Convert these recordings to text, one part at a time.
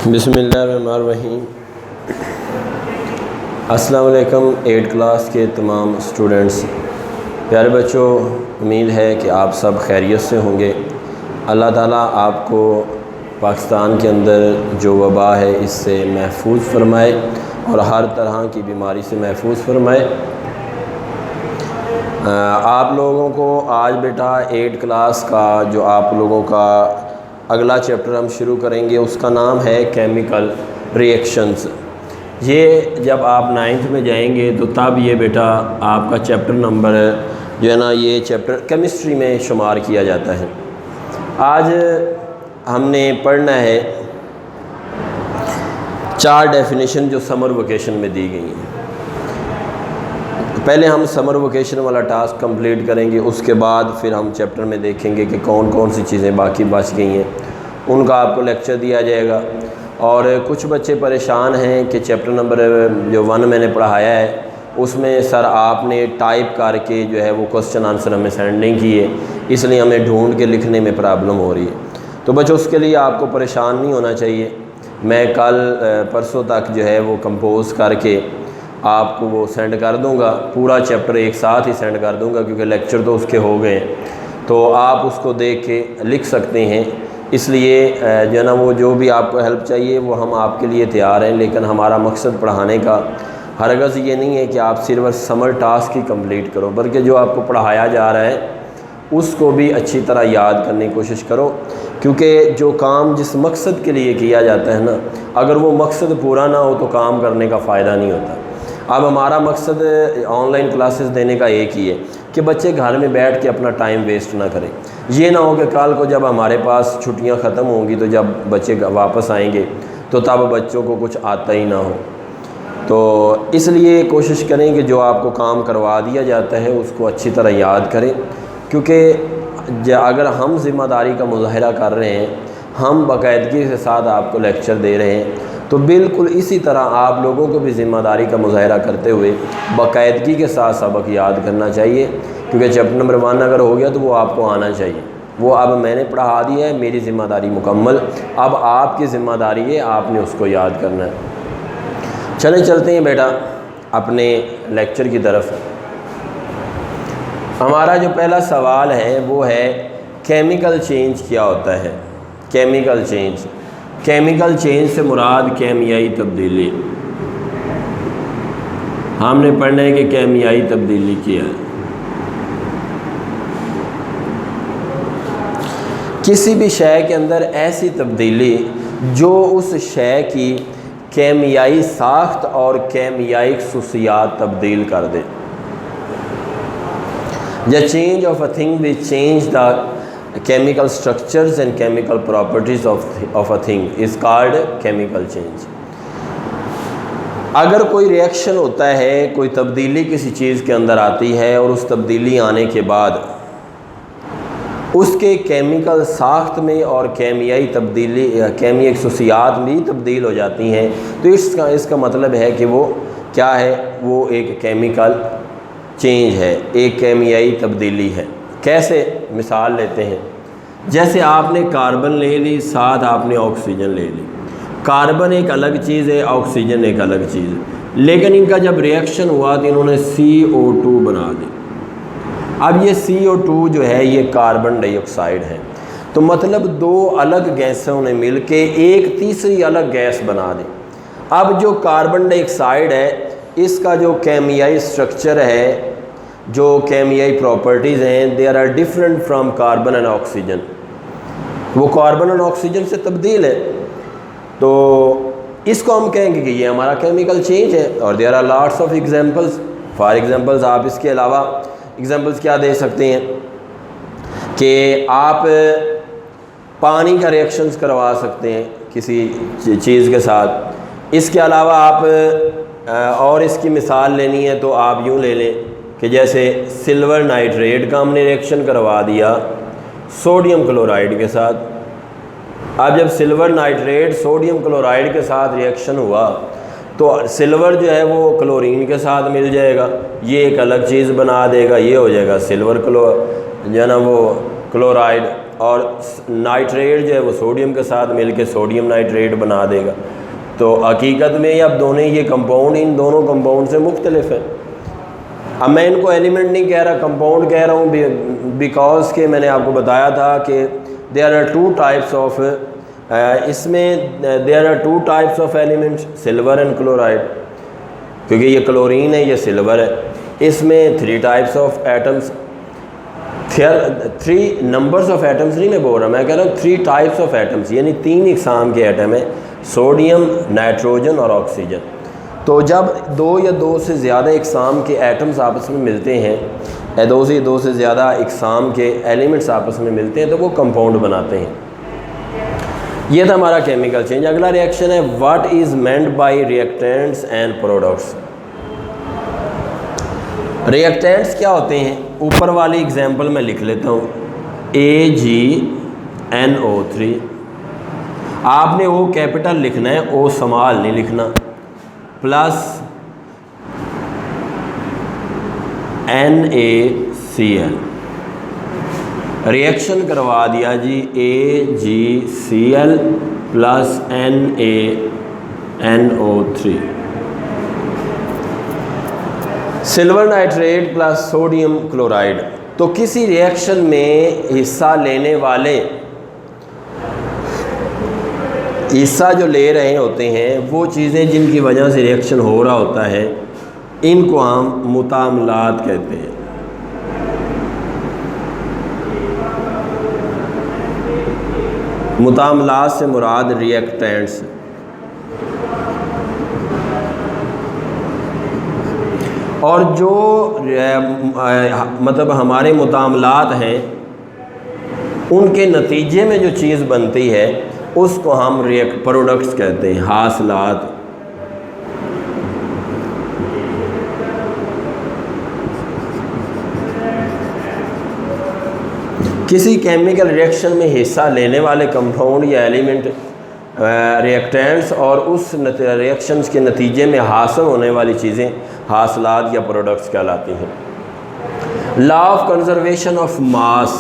بسم اللہ الرحمن الرحیم۔ السلام علیکم 8 کلاس کے تمام اسٹوڈنٹس، پیارے بچوں، امید ہے کہ آپ سب خیریت سے ہوں گے۔ اللہ تعالیٰ آپ کو پاکستان کے اندر جو وبا ہے اس سے محفوظ فرمائے اور ہر طرح کی بیماری سے محفوظ فرمائے۔ آپ لوگوں کو آج بیٹا 8 کلاس کا جو آپ لوگوں کا اگلا چیپٹر ہم شروع کریں گے اس کا نام ہے کیمیکل ریئیکشنز۔ یہ جب آپ 9th میں جائیں گے تو تب یہ بیٹا آپ کا چیپٹر نمبر جو ہے نا، یہ چیپٹر کیمسٹری میں شمار کیا جاتا ہے۔ آج ہم نے پڑھنا ہے 4 ڈیفینیشن جو سمر ویکیشن میں دی گئی ہیں۔ پہلے ہم سمر ویکیشن والا ٹاسک کمپلیٹ کریں گے، اس کے بعد پھر ہم چیپٹر میں دیکھیں گے کہ کون کون سی چیزیں باقی بچ گئی ہیں، ان کا آپ کو لیکچر دیا جائے گا۔ اور کچھ بچے پریشان ہیں کہ چیپٹر نمبر جو 1 میں نے پڑھایا ہے اس میں سر آپ نے ٹائپ کر کے جو ہے وہ کوسچن آنسر ہمیں سینڈ نہیں کیے، اس لیے ہمیں ڈھونڈ کے لکھنے میں پرابلم ہو رہی ہے۔ تو بچوں اس کے لیے آپ کو پریشان نہیں ہونا چاہیے، میں کل پرسوں تک جو ہے وہ کمپوز کر کے آپ کو وہ سینڈ کر دوں گا، پورا چیپٹر ایک ساتھ ہی سینڈ کر دوں گا کیونکہ لیکچر تو اس کے ہو گئے ہیں، تو آپ اس کو دیکھ کے لکھ سکتے ہیں۔ اس لیے جو ہے نا وہ جو بھی آپ کو ہیلپ چاہیے وہ ہم آپ کے لیے تیار ہیں، لیکن ہمارا مقصد پڑھانے کا ہرگز یہ نہیں ہے کہ آپ صرف سمر ٹاسک ہی کمپلیٹ کرو، بلکہ جو آپ کو پڑھایا جا رہا ہے اس کو بھی اچھی طرح یاد کرنے کی کوشش کرو، کیونکہ جو کام جس مقصد کے لیے کیا جاتا ہے نا، اگر وہ مقصد پورا نہ ہو تو کام کرنے کا فائدہ نہیں ہوتا۔ اب ہمارا مقصد آن لائن کلاسز دینے کا ایک ہی ہے کہ بچے گھر میں بیٹھ کے اپنا ٹائم ویسٹ نہ کریں۔ یہ نہ ہو کہ کل کو جب ہمارے پاس چھٹیاں ختم ہوں گی تو جب بچے واپس آئیں گے تو تب بچوں کو کچھ آتا ہی نہ ہو۔ تو اس لیے کوشش کریں کہ جو آپ کو کام کروا دیا جاتا ہے اس کو اچھی طرح یاد کریں، کیونکہ اگر ہم ذمہ داری کا مظاہرہ کر رہے ہیں، ہم باقاعدگی کے ساتھ آپ کو لیکچر دے رہے ہیں، تو بالکل اسی طرح آپ لوگوں کو بھی ذمہ داری کا مظاہرہ کرتے ہوئے باقاعدگی کے ساتھ سبق یاد کرنا چاہیے، کیونکہ چیپٹر نمبر 1 اگر ہو گیا تو وہ آپ کو آنا چاہیے۔ وہ اب میں نے پڑھا دیا ہے، میری ذمہ داری مکمل، اب آپ کی ذمہ داری ہے آپ نے اس کو یاد کرنا ہے۔ چلیں چلتے ہیں بیٹا اپنے لیکچر کی طرف۔ ہمارا جو پہلا سوال ہے وہ ہے کیمیکل چینج کیا ہوتا ہے؟ کیمیکل چینج، کیمیکل چینج سے مراد کیمیائی تبدیلی۔ ہم نے پڑھنا ہے کہ کیمیائی تبدیلی کیا ہے۔ کسی بھی شے کے اندر ایسی تبدیلی جو اس شے کی کیمیائی ساخت اور کیمیائی خصوصیات تبدیل کر دے۔ The change of a thing which change the chemical structures and chemical properties of a thing is called chemical change۔ اگر کوئی ریئیکشن ہوتا ہے، کوئی تبدیلی کسی چیز کے اندر آتی ہے اور اس تبدیلی آنے کے بعد اس کے کیمیکل ساخت میں اور کیمیائی تبدیلی کیمیائی خصوصیات بھی تبدیل ہو جاتی ہیں، تو اس کا مطلب ہے کہ وہ کیا ہے؟ وہ ایک کیمیکل چینج ہے، ایک کیمیائی تبدیلی ہے۔ کیسے؟ مثال لیتے ہیں، جیسے آپ نے کاربن لے لی، ساتھ آپ نے آکسیجن لے لی۔ کاربن ایک الگ چیز ہے، آکسیجن ایک الگ چیز ہے، لیکن ان کا جب ریئیکشن ہوا تو انہوں نے CO2 بنا دی۔ اب یہ CO2 جو ہے یہ کاربن ڈائی آکسائڈ ہے، تو مطلب 2 الگ گیسوں نے مل کے ایک تیسری الگ گیس بنا دی۔ اب جو کاربن ڈائی آکسائڈ ہے اس کا جو کیمیائی سٹرکچر ہے، جو کیمیائی پراپرٹیز ہیں، they are different from carbon and oxygen، وہ کاربن اور آکسیجن سے تبدیل ہے، تو اس کو ہم کہیں گے کہ یہ ہمارا کیمیکل چینج ہے۔ اور there are lots of examples، for examples آپ اس کے علاوہ ایگزامپلز کیا دے سکتے ہیں کہ آپ پانی کا ریئیکشنز کروا سکتے ہیں کسی چیز کے ساتھ۔ اس کے علاوہ آپ اور اس کی مثال لینی ہے تو آپ یوں لے لیں کہ جیسے سلور نائٹریٹ کا ہم نے ریئیکشن کروا دیا سوڈیم کلورائڈ کے ساتھ۔ اب جب سلور نائٹریٹ سوڈیم کلورائڈ کے ساتھ ریئیکشن ہوا تو سلور جو ہے وہ کلورین کے ساتھ مل جائے گا، یہ ایک الگ چیز بنا دے گا، یہ ہو جائے گا سلور جو ہے نا وہ کلورائڈ۔ اور نائٹریٹ جو ہے وہ سوڈیم کے ساتھ مل کے سوڈیم نائٹریٹ بنا دے گا. تو حقیقت میں اب دونوں یہ کمپاؤنڈ ان دونوں کمپاؤنڈ سے مختلف ہیں. اب میں ان کو ایلیمنٹ نہیں کہہ رہا، کمپاؤنڈ کہہ رہا ہوں، بیکاز کہ میں نے آپ کو بتایا تھا کہ there are two types of اس میں there are two types of elements, silver and chloride. کیونکہ یہ کلورین ہے، یہ سلور ہے. اس میں 3 types of atoms, 3 numbers of atoms نہیں میں بول رہا، میں کہہ رہا ہوں 3 ٹائپس آف ایٹمس، یعنی 3 اقسام کے ایٹم ہیں، سوڈیم، نائٹروجن اور آکسیجن. تو جب 2 یا 2 سے زیادہ اقسام کے ایٹمز آپس میں ملتے ہیں، 2 سے زیادہ اقسام کے ایلیمنٹس آپس میں ملتے ہیں تو وہ کمپاؤنڈ بناتے ہیں. یہ تھا ہمارا کیمیکل چینج. اگلا ریئیکشن ہے what is meant by reactants and products. Reactants کیا ہوتے ہیں؟ اوپر والی اگزامپل میں لکھ لیتا ہوں، AgNO3. آپ نے او کیپٹل لکھنا ہے، او سمال نہیں لکھنا، پلس NaCl. ریئیکشن کروا دیا جی AgCl plus NaNO3. Silver nitrate plus sodium chloride. تو کسی ریئیکشن میں حصہ لینے والے حصہ جو لے رہے ہوتے ہیں وہ چیزیں جن کی وجہ سے ریئیکشن ہو رہا ہوتا ہے، ان کو ہم متعاملات کہتے ہیں. متعاملات سے مراد ریئیکٹینٹس. اور جو مطلب ہمارے متعاملات ہیں ان کے نتیجے میں جو چیز بنتی ہے اس کو ہم پروڈکٹس کہتے ہیں، حاصلات. کسی کیمیکل ریئیکشن میں حصہ لینے والے کمپاؤنڈ یا ایلیمنٹ ریئیکٹینٹس اور اس ریئیکشنز کے نتیجے میں حاصل ہونے والی چیزیں حاصلات یا پروڈکٹس کہلاتی ہیں. Law of conservation of mass.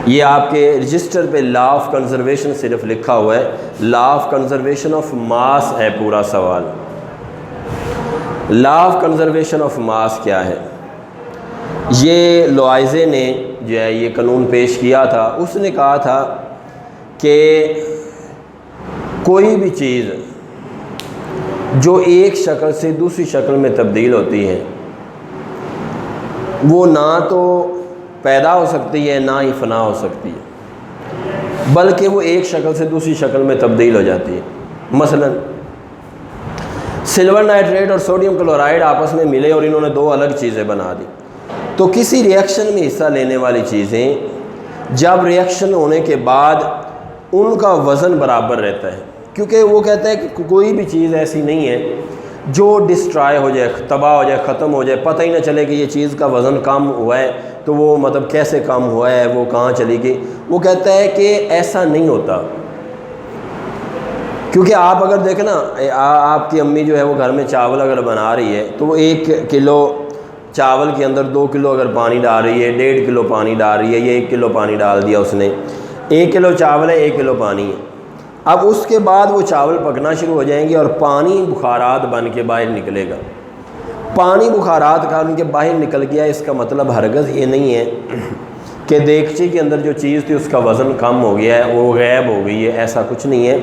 یہ آپ کے رجسٹر پہ لا آف کنزرویشن صرف لکھا ہوا ہے، law of conservation of mass ہے پورا سوال. Law of conservation of mass کیا ہے؟ یہ لوائزے نے جو ہے یہ قانون پیش کیا تھا. اس نے کہا تھا کہ کوئی بھی چیز جو ایک شکل سے دوسری شکل میں تبدیل ہوتی ہے وہ نہ تو پیدا ہو سکتی ہے نہ ہی فنا ہو سکتی ہے، بلکہ وہ ایک شکل سے دوسری شکل میں تبدیل ہو جاتی ہے. مثلا سلور نائٹریٹ اور سوڈیم کلورائڈ آپس میں ملے اور انہوں نے 2 الگ چیزیں بنا دی. تو کسی ریئیکشن میں حصہ لینے والی چیزیں جب ریئیکشن ہونے کے بعد ان کا وزن برابر رہتا ہے، کیونکہ وہ کہتا ہے کہ کوئی بھی چیز ایسی نہیں ہے جو ڈسٹرائے ہو جائے، تباہ ہو جائے، ختم ہو جائے، پتہ ہی نہ چلے کہ یہ چیز کا وزن کم ہوا ہے تو وہ مطلب کیسے کم ہوا ہے، وہ کہاں چلی گئی. وہ کہتا ہے کہ ایسا نہیں ہوتا. کیونکہ آپ اگر دیکھیں نا، آپ کی امی جو ہے وہ گھر میں چاول اگر بنا رہی ہے تو وہ 1 کلو چاول کے اندر 2 کلو اگر پانی ڈال رہی ہے، 1.5 کلو پانی ڈال رہی ہے، یہ 1 کلو پانی ڈال دیا اس نے. 1 کلو چاول ہے، 1 کلو پانی ہے. اب اس کے بعد وہ چاول پکنا شروع ہو جائیں گے اور پانی بخارات بن کے باہر نکلے گا. پانی بخارات کا ان کے باہر نکل گیا، اس کا مطلب ہرگز یہ نہیں ہے کہ دیگچی کے اندر جو چیز تھی اس کا وزن کم ہو گیا ہے، وہ غائب ہو گئی ہے. ایسا کچھ نہیں ہے.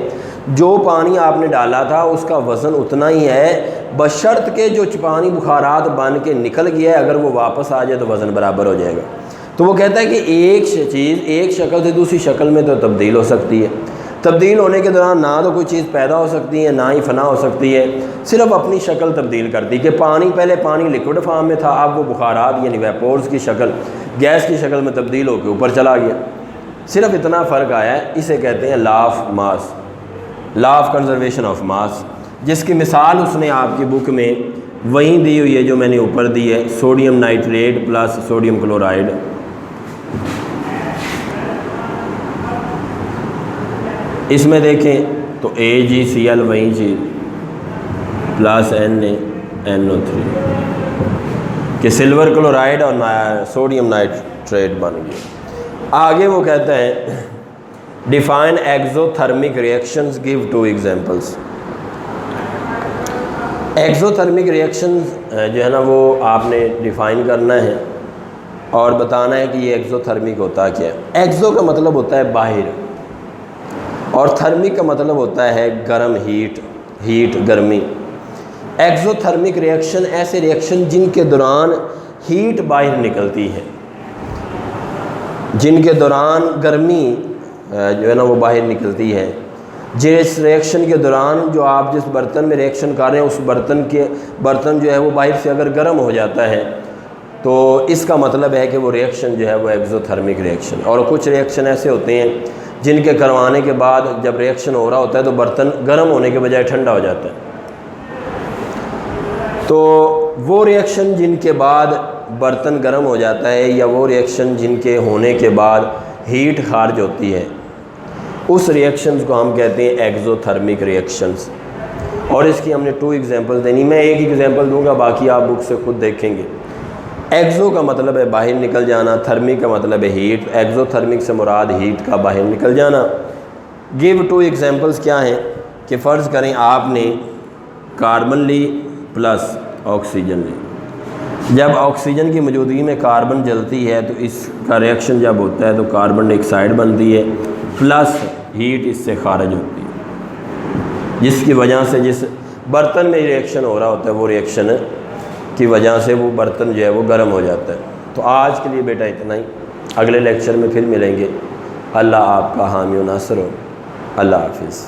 جو پانی آپ نے ڈالا تھا اس کا وزن اتنا ہی ہے، بشرط کہ جو پانی بخارات بن کے نکل گیا ہے اگر وہ واپس آ جائے تو وزن برابر ہو جائے گا. تو وہ کہتا ہے کہ ایک چیز ایک شکل سے دوسری شکل میں تو تبدیل ہو سکتی ہے. تبدیل ہونے کے دوران نہ تو کوئی چیز پیدا ہو سکتی ہے نہ ہی فنا ہو سکتی ہے، صرف اپنی شکل تبدیل کرتی. کہ پہلے پانی لیکوڈ فارم میں تھا، اب وہ بخارات یعنی ویپورز کی شکل، گیس کی شکل میں تبدیل ہو کے اوپر چلا گیا. صرف اتنا فرق آیا ہے. اسے کہتے ہیں law of mass, law of conservation of mass, جس کی مثال اس نے آپ کی بک میں وہیں دی ہوئی ہے جو میں نے اوپر دی ہے، sodium nitrate plus sodium chloride. اس میں دیکھیں تو AgCl وہیں چیز پلس NaNO3. کہ سلور کلورائڈ اور سوڈیم نائٹریٹ بن گیا۔ آگے وہ کہتا ہے define exothermic reactions, give 2 examples. Exothermic reactions جو ہے نا وہ آپ نے ڈیفائن کرنا ہے اور بتانا ہے کہ یہ ایگزوتھرمک ہوتا کیا ہے۔ ایگزو کا مطلب ہوتا ہے باہر، اور تھرمک کا مطلب ہوتا ہے گرم، ہیٹ گرمی۔ ایگزوتھرمک ریئیکشن ایسے ریئیکشن جن کے دوران ہیٹ باہر نکلتی ہے، جن کے دوران گرمی جو ہے نا وہ باہر نکلتی ہے۔ جس ریئیکشن کے دوران جو آپ جس برتن میں ریئیکشن کر رہے ہیں اس برتن جو ہے وہ باہر سے اگر گرم ہو جاتا ہے تو اس کا مطلب ہے کہ وہ ریئیکشن جو ہے وہ ایگزوتھرمک ریئیکشن۔ اور کچھ ریئیکشن ایسے ہوتے ہیں جن کے کروانے کے بعد جب ریئیکشن ہو رہا ہوتا ہے تو برتن گرم ہونے کے بجائے ٹھنڈا ہو جاتا ہے۔ تو وہ ریئیکشن جن کے بعد برتن گرم ہو جاتا ہے یا وہ ریئیکشن جن کے ہونے کے بعد ہیٹ خارج ہوتی ہے، اس ریئیکشنز کو ہم کہتے ہیں ایگزوتھرمک ریئیکشنز۔ اور اس کی ہم نے 2 ایگزامپل دینی، میں ایک ایگزامپل دوں گا، باقی آپ بک سے خود دیکھیں گے۔ ایگزو کا مطلب ہے باہر نکل جانا، تھرمک کا مطلب ہے ہیٹ، ایگزوتھرمک سے مراد ہیٹ کا باہر نکل جانا۔ گیو 2 ایگزامپلس کیا ہیں کہ فرض کریں آپ نے کاربن لی پلس آکسیجن لی۔ جب آکسیجن کی موجودگی میں کاربن جلتی ہے تو اس کا ریئیکشن جب ہوتا ہے تو کاربن ڈائی آکسائڈ بنتی ہے پلس ہیٹ اس سے خارج ہوتی ہے، جس کی وجہ سے جس برتن میں ریئیکشن ہو رہا ہوتا ہے وہ ریئیکشن کی وجہ سے وہ برتن جو ہے وہ گرم ہو جاتا ہے۔ تو آج کے لیے بیٹا اتنا ہی، اگلے لیکچر میں پھر ملیں گے۔ اللہ آپ کا حامی و ناصر ہو۔ اللہ حافظ۔